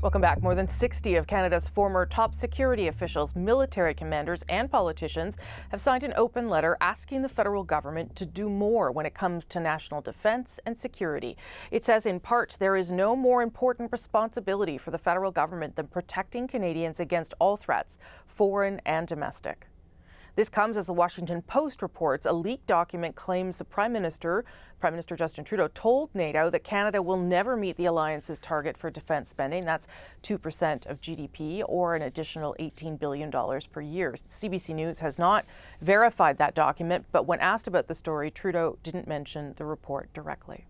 Welcome back. More than 60 of Canada's former top security officials, military commanders and politicians have signed an open letter asking the federal government to do more when it comes to national defence and security. It says in part, there is no more important responsibility for the federal government than protecting Canadians against all threats, foreign and domestic. This comes as the Washington Post reports a leaked document claims the Prime Minister Justin Trudeau, told NATO that Canada will never meet the alliance's target for defence spending. That's 2% of GDP or an additional $18 billion per year. CBC News has not verified that document, but when asked about the story, Trudeau didn't mention the report directly.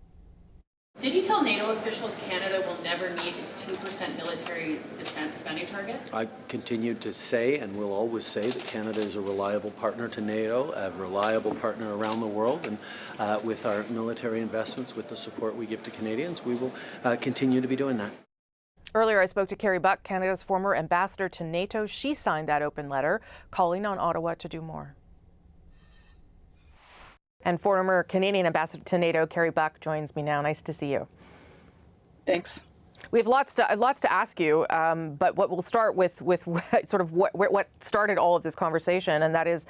Did you tell NATO officials Canada will never meet its 2% military defence spending target? I continue to say and will always say that Canada is a reliable partner to NATO, a reliable partner around the world, and with our military investments, with the support we give to Canadians, we will continue to be doing that. Earlier, I spoke to Kerry Buck, Canada's former ambassador to NATO. She signed that open letter calling on Ottawa to do more. And former Canadian ambassador to NATO, Kerry Buck, joins me now. Nice to see you. Thanks. We have lots to ask you, but we'll start with sort of what started all of this conversation, and that is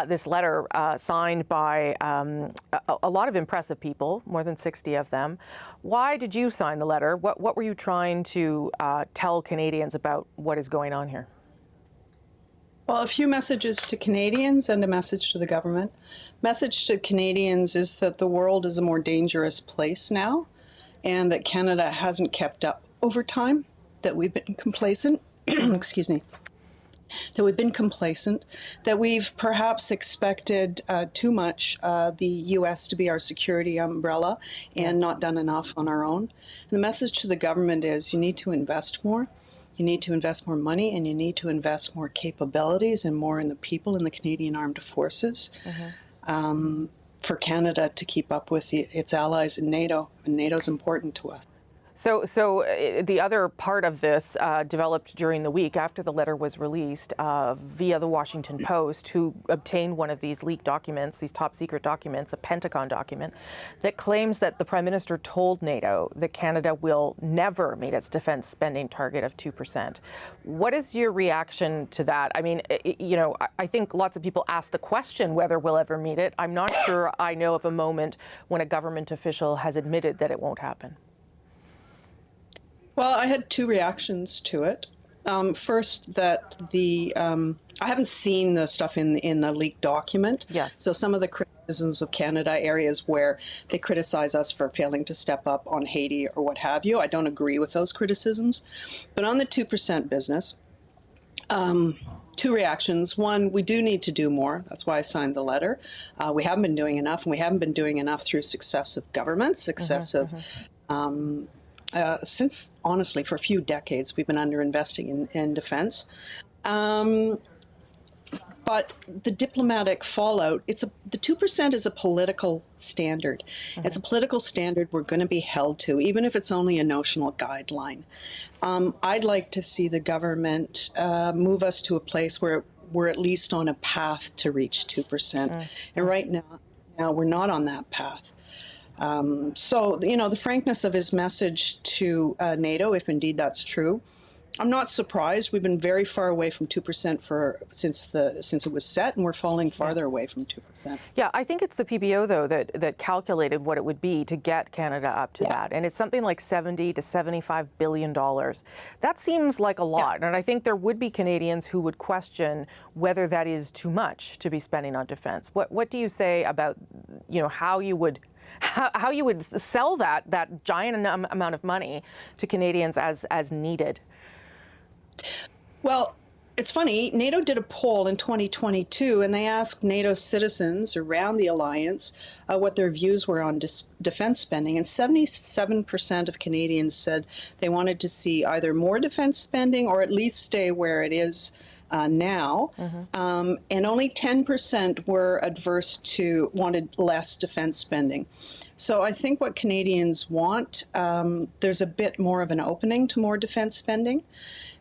this letter signed by a lot of impressive people, more than 60 of them. Why did you sign the letter? What were you trying to tell Canadians about what is going on here? Well, a few messages to Canadians and a message to the government. Message to Canadians is that the world is a more dangerous place now, and that Canada hasn't kept up over time, that we've been complacent, excuse me, that we've been complacent, that we've perhaps expected too much the U.S. to be our security umbrella and not done enough on our own. And the message to the government is you need to invest more. You need to invest more money, and you need to invest more capabilities and more in the people in the Canadian Armed Forces for Canada to keep up with its allies in NATO, and NATO's important to us. So the other part of this developed during the week after the letter was released via the Washington Post, who obtained one of these leaked documents, these top secret documents, a Pentagon document, that claims that the Prime Minister told NATO that Canada will never meet its defense spending target of 2%. What is your reaction to that? I mean, I think lots of people ask the question whether we'll ever meet it. I'm not sure I know of a moment when a government official has admitted that it won't happen. Well, I had two reactions to it. First, that I haven't seen the stuff in the leaked document. Yes. So some of the criticisms of Canada, areas where they criticize us for failing to step up on Haiti or what have you, I don't agree with those criticisms. But on the 2% business, two reactions. One, we do need to do more. That's why I signed the letter. We haven't been doing enough, and we haven't been doing enough through successive governments, since, honestly, for a few decades, we've been underinvesting in defense. But the diplomatic fallout, the 2% is a political standard. It's a political standard we're going to be held to, even if it's only a notional guideline. I'd like to see the government move us to a place where we're at least on a path to reach 2%. And right now we're not on that path. So, the frankness of his message to NATO, if indeed that's true, I'm not surprised. We've been very far away from 2% since it was set, and we're falling farther away from 2%. Yeah, I think it's the PBO, though, that calculated what it would be to get Canada up to that. And it's something like $70 to $75 billion. That seems like a lot. Yeah. And I think there would be Canadians who would question whether that is too much to be spending on defense. What do you say about, how you would sell that giant amount of money to Canadians as needed? Well, it's funny. NATO did a poll in 2022, and they asked NATO citizens around the alliance what their views were on defense spending, and 77% of Canadians said they wanted to see either more defense spending or at least stay where it is now, and only 10% wanted less defense spending. So I think what Canadians want, there's a bit more of an opening to more defense spending.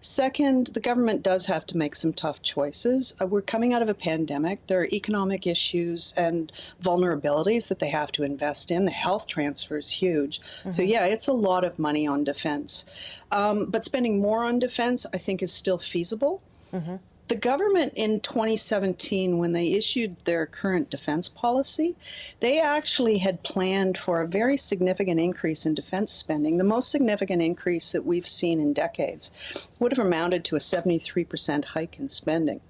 Second, the government does have to make some tough choices. We're coming out of a pandemic. There are economic issues and vulnerabilities that they have to invest in. The health transfer is huge. So yeah, it's a lot of money on defense. But spending more on defense, I think, is still feasible. The government in 2017, when they issued their current defense policy, they actually had planned for a very significant increase in defense spending, the most significant increase that we've seen in decades. Would have amounted to a 73% hike in spending.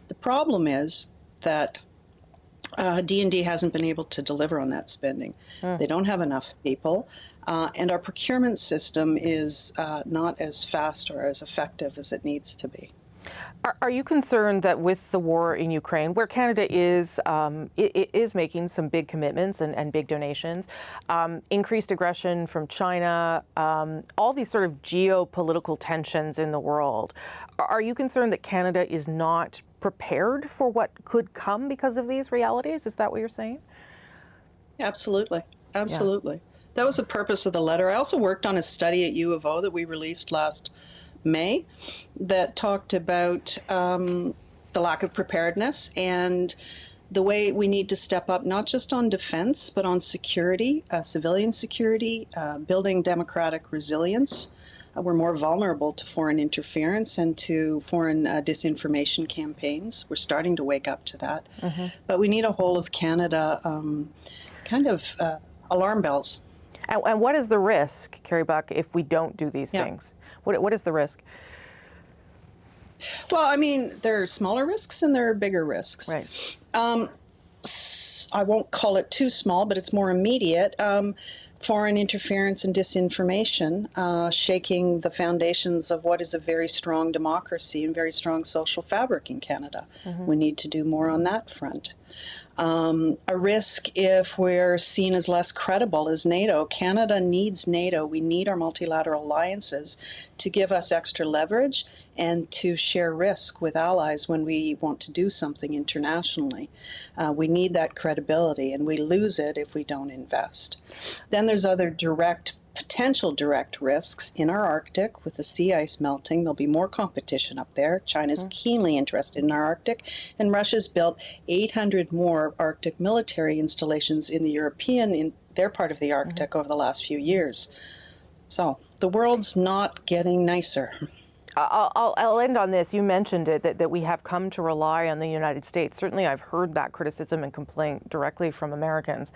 The problem is that D&D hasn't been able to deliver on that spending. They don't have enough people, and our procurement system is not as fast or as effective as it needs to be. Are you concerned that with the war in Ukraine, where Canada is making some big commitments and big donations, increased aggression from China, all these sort of geopolitical tensions in the world, are you concerned that Canada is not prepared for what could come because of these realities? Is that what you're saying? Absolutely. Absolutely. Yeah. That was the purpose of the letter. I also worked on a study at U of O that we released last May that talked about the lack of preparedness and the way we need to step up, not just on defense, but on security, civilian security, building democratic resilience. We're more vulnerable to foreign interference and to foreign disinformation campaigns. We're starting to wake up to that. But we need a whole of Canada alarm bells. And what is the risk, Kerry Buck, if we don't do these things? What is the risk? Well, I mean, there are smaller risks and there are bigger risks. Right. I won't call it too small, but it's more immediate. Foreign interference and disinformation, shaking the foundations of what is a very strong democracy and very strong social fabric in Canada. We need to do more on that front. A risk if we're seen as less credible as NATO. Canada needs NATO. We need our multilateral alliances to give us extra leverage and to share risk with allies when we want to do something internationally. We need that credibility, and we lose it if we don't invest. Then there's other potential direct risks in our Arctic. With the sea ice melting, there'll be more competition up there. China's keenly interested in our Arctic, and Russia's built 800 more Arctic military installations in their part of the Arctic over the last few years. So the world's not getting nicer. I'll end on this. You mentioned it, that we have come to rely on the United States. Certainly I've heard that criticism and complaint directly from Americans.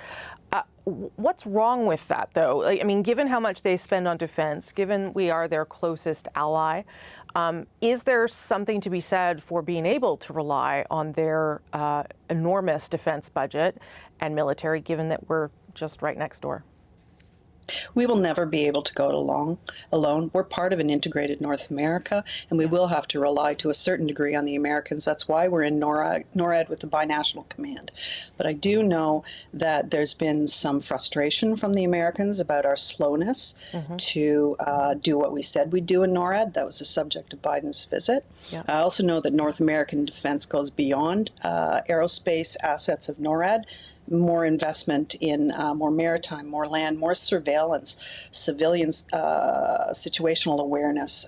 What's wrong with that, though? I mean, given how much they spend on defense, given we are their closest ally, is there something to be said for being able to rely on their enormous defense budget and military, given that we're just right next door? We will never be able to go it alone. We're part of an integrated North America, and we will have to rely to a certain degree on the Americans. That's why we're in NORAD with the binational command. But I do know that there's been some frustration from the Americans about our slowness to do what we said we'd do in NORAD. That was the subject of Biden's visit. Yeah. I also know that North American defense goes beyond aerospace assets of NORAD. More investment in more maritime, more land, more surveillance, civilians, situational awareness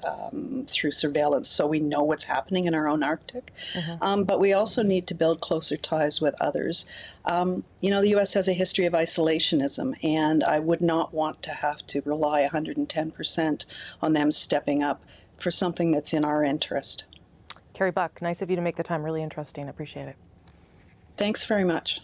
through surveillance, so we know what's happening in our own Arctic. But we also need to build closer ties with others. The U.S. has a history of isolationism, and I would not want to have to rely 110% on them stepping up for something that's in our interest. Kerry Buck, nice of you to make the time really interesting. I appreciate it. Thanks very much.